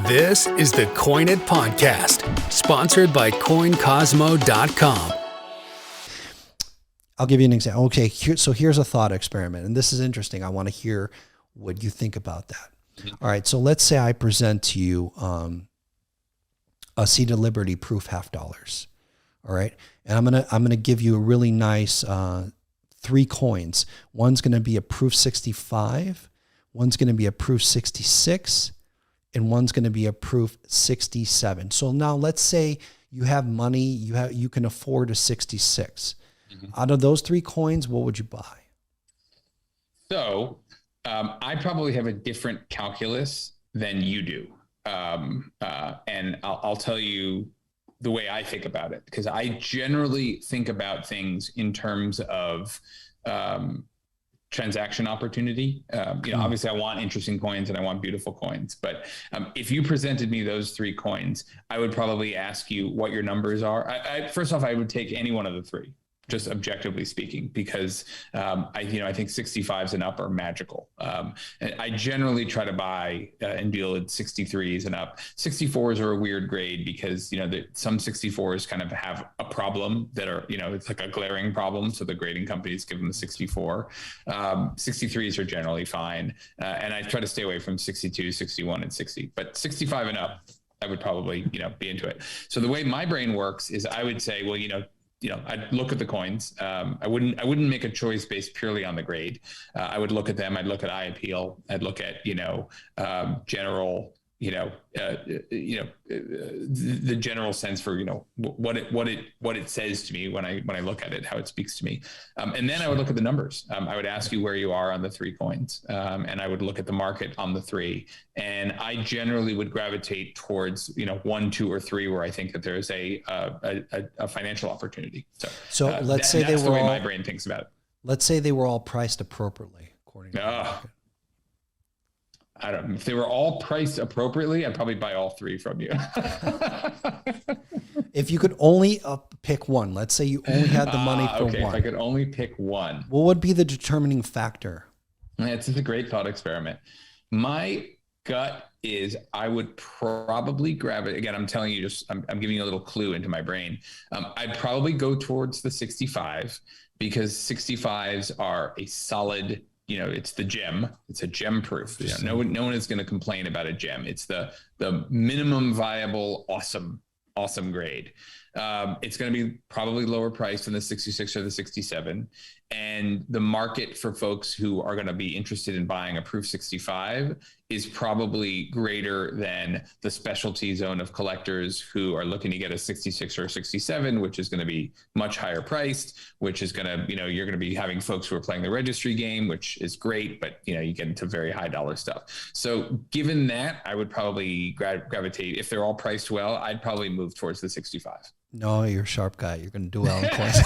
This is the Coin It Podcast, sponsored by coincosmo.com. I'll give you an example. Okay, so here's a thought experiment, and this is interesting. I want to hear what you think about that. Mm-hmm. All right, so let's say I present to you a Seed of Liberty proof $50. All right, and I'm gonna give you a really nice 3 coins. One's gonna be a proof 65, one's gonna be a proof 66, and one's gonna be a proof 67. So now let's say you have money, you can afford a 66. Mm-hmm. Out of those 3 coins, what would you buy? So I probably have a different calculus than you do. And I'll tell you the way I think about it, because I generally think about things in terms of transaction opportunity. Obviously I want interesting coins and I want beautiful coins, but if you presented me those 3 coins, I would probably ask you what your numbers are. First off, I would take any one of the 3. Just objectively speaking, because I think 65s and up are magical. And I generally try to buy and deal at 63s and up. 64s are a weird grade because some 64s kind of have a problem that are it's like a glaring problem, so the grading companies give them a 64. 63s are generally fine, and I try to stay away from 62, 61, and 60. But 65 and up, I would probably be into it. So the way my brain works is I would say, well, I'd look at the coins. I wouldn't make a choice based purely on the grade. I would look at them. I'd look at eye appeal. I'd look at general the general sense for what it says to me when I look at it, how it speaks to me, and then I would look at the numbers. I would ask you where you are on the 3 coins, and I would look at the market on the 3, and I generally would gravitate towards 1, 2, or 3 where I think that there's a financial opportunity. So let's say that's the way my brain thinks about it. Let's say they were all priced appropriately according to the market. I don't know. If they were all priced appropriately, I'd probably buy all 3 from you. If you could only pick one, let's say you only had the money for one. If I could only pick one. What would be the determining factor? It's a great thought experiment. My gut is I would probably grab it. Again, I'm telling you, I'm giving you a little clue into my brain. I'd probably go towards the 65 because 65s are a solid, it's the gem. It's a gem proof. No one is going to complain about a gem. It's the minimum viable, awesome grade. It's going to be probably lower priced than the 66 or the 67. And the market for folks who are going to be interested in buying a proof 65 is probably greater than the specialty zone of collectors who are looking to get a 66 or 67, which is going to be much higher priced, which is going to, you're going to be having folks who are playing the registry game, which is great, but you get into very high dollar stuff. So given that, I would probably gravitate, if they're all priced well, I'd probably move towards the 65. No, you're a sharp guy. You're going to do well in coins.